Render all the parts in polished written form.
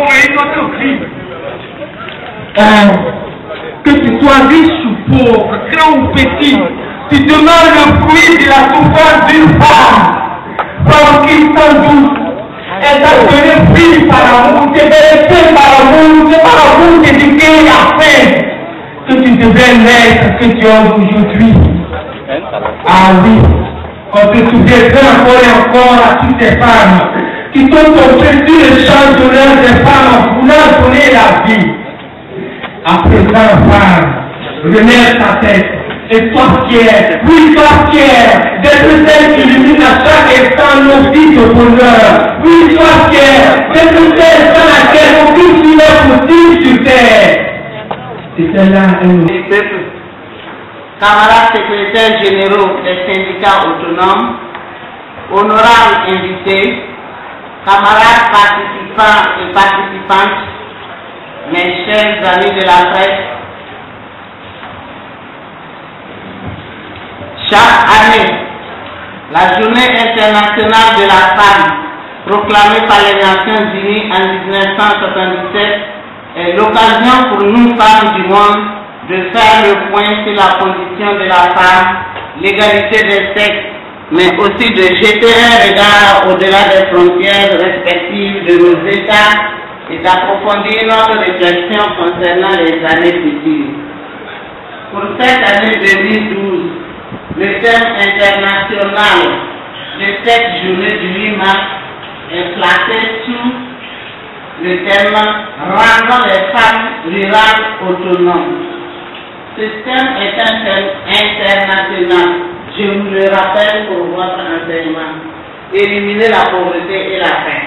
une autre vie. Que tu sois riche ou pauvre, grand ou petit, tu demandes le fruit de la souffrance d'une femme, femme qui sans doute est appelée fille par l'amour, t'es bercée par l'amour, c'est par l'amour t'éduquer à faire que tu devais l'être que tu es aujourd'hui. Ah oui, on te souviendra encore et encore à toutes ces femmes qui t'ont porté sur le champ d'honneur des femmes en voulant donner la vie. À présent, femme, relève ta tête et sois fière, oui, sois fière d'être celle qui illumine à chaque instant nos vies de bonheur. Oui, sois fière d'être celle sans laquelle aucune vie n'est possible sur terre. C'était là un peuple. Camarades secrétaires généraux des syndicats autonomes, honorables invités, camarades participants et participantes, mes chers amis de la presse, chaque année, la Journée internationale de la femme, proclamée par les Nations Unies en 1977, est l'occasion pour nous femmes du monde de faire le point sur la position de la femme, l'égalité des sexes, mais aussi de jeter un regard au-delà des frontières respectives de nos États et d'approfondir notre réflexion concernant les années futures. Pour cette année 2012, le thème international de cette journée du 8 mars est placé sous le thème « Rendons les femmes rurales autonomes ». Ce thème est un thème international, je vous le rappelle pour votre enseignement. Éliminer la pauvreté et la faim.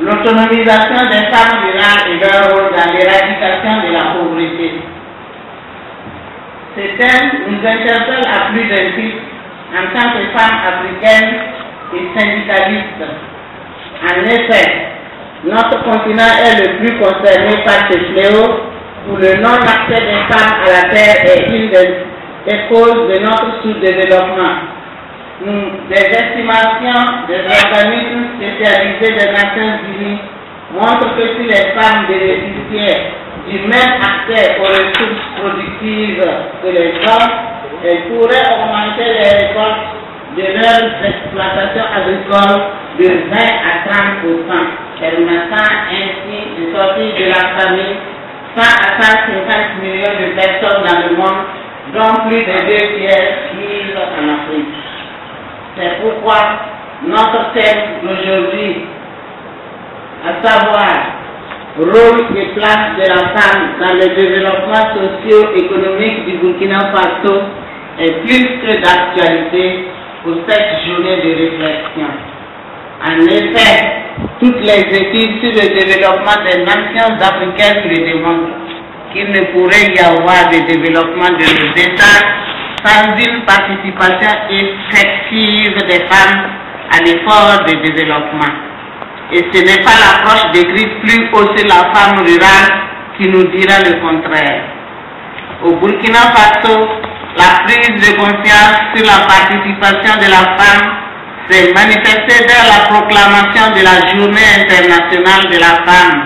L'autonomisation des femmes rurales et leur rôle dans l'éradication de la pauvreté. Ce thème nous interpelle à plus d'un titre en tant que femmes africaines et syndicalistes. En effet, notre continent est le plus concerné par ce fléau où le non-accès des femmes à la terre est une des causes de notre sous-développement. Des estimations des organismes spécialisés des Nations Unies montrent que si les femmes bénéficiaient du même accès aux ressources productives que les hommes, elles pourraient augmenter les récoltes de leurs exploitations agricoles de 20 à 30%, permettant ainsi de sortir de la famille 100 à 150 millions de personnes dans le monde, dont plus de 2 tiers vivent en Afrique. C'est pourquoi notre thème d'aujourd'hui, à savoir rôle et place de la femme dans le développement socio-économique du Burkina Faso, est plus que d'actualité pour cette journée de réflexion. En effet, toutes les études sur le développement des nations africaines le démontrent qu'il ne pourrait y avoir de développement de nos États sans une participation effective des femmes à l'effort de développement. Et ce n'est pas l'approche décrite plus haut sur la femme rurale qui nous dira le contraire. Au Burkina Faso, la prise de conscience sur la participation de la femme s'est manifestée dès la proclamation de la Journée internationale de la femme.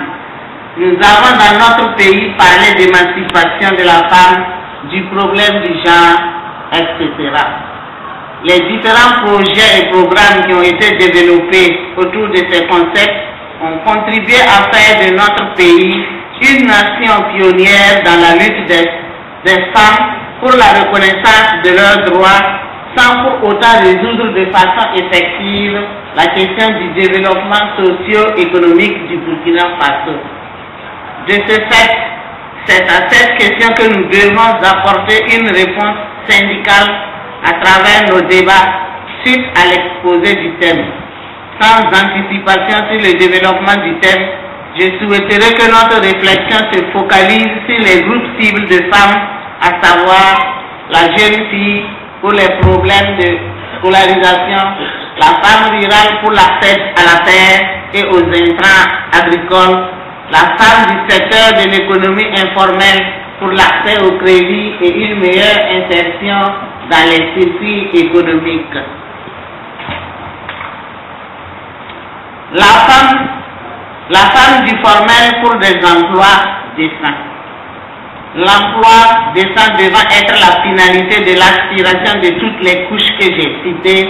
Nous avons dans notre pays parlé d'émancipation de la femme, du problème du genre, etc. Les différents projets et programmes qui ont été développés autour de ces concepts ont contribué à faire de notre pays une nation pionnière dans la lutte des femmes pour la reconnaissance de leurs droits, sans pour autant résoudre de façon effective la question du développement socio-économique du Burkina Faso. De ce fait, c'est à cette question que nous devons apporter une réponse syndicale à travers nos débats suite à l'exposé du thème. Sans anticipation sur le développement du thème, je souhaiterais que notre réflexion se focalise sur les groupes cibles de femmes, à savoir la jeune fille pour les problèmes de scolarisation, la femme rurale pour l'accès à la terre et aux intrants agricoles, la femme du secteur de l'économie informelle pour l'accès au crédit et une meilleure insertion dans les circuits économiques. La femme La femme du formel pour des emplois décents. L'emploi décent devant être la finalité de l'aspiration de toutes les couches que j'ai citées,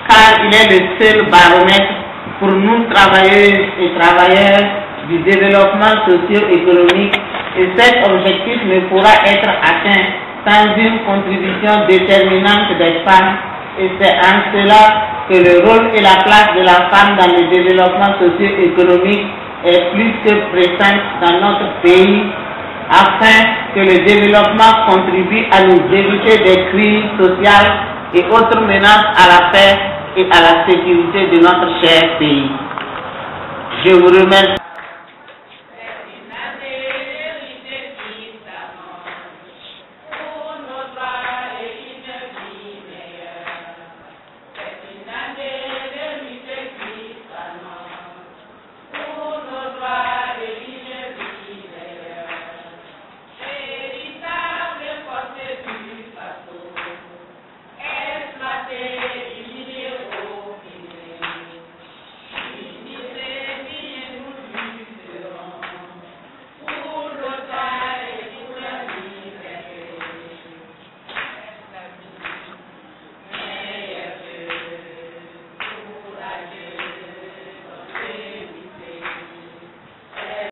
car il est le seul baromètre pour nous travailleuses et travailleurs du développement socio-économique, et cet objectif ne pourra être atteint sans une contribution déterminante des femmes, et c'est en cela que le rôle et la place de la femme dans le développement socio-économique est plus que présente dans notre pays, afin que le développement contribue à nous éviter des crises sociales et autres menaces à la paix et à la sécurité de notre cher pays. Je vous remercie.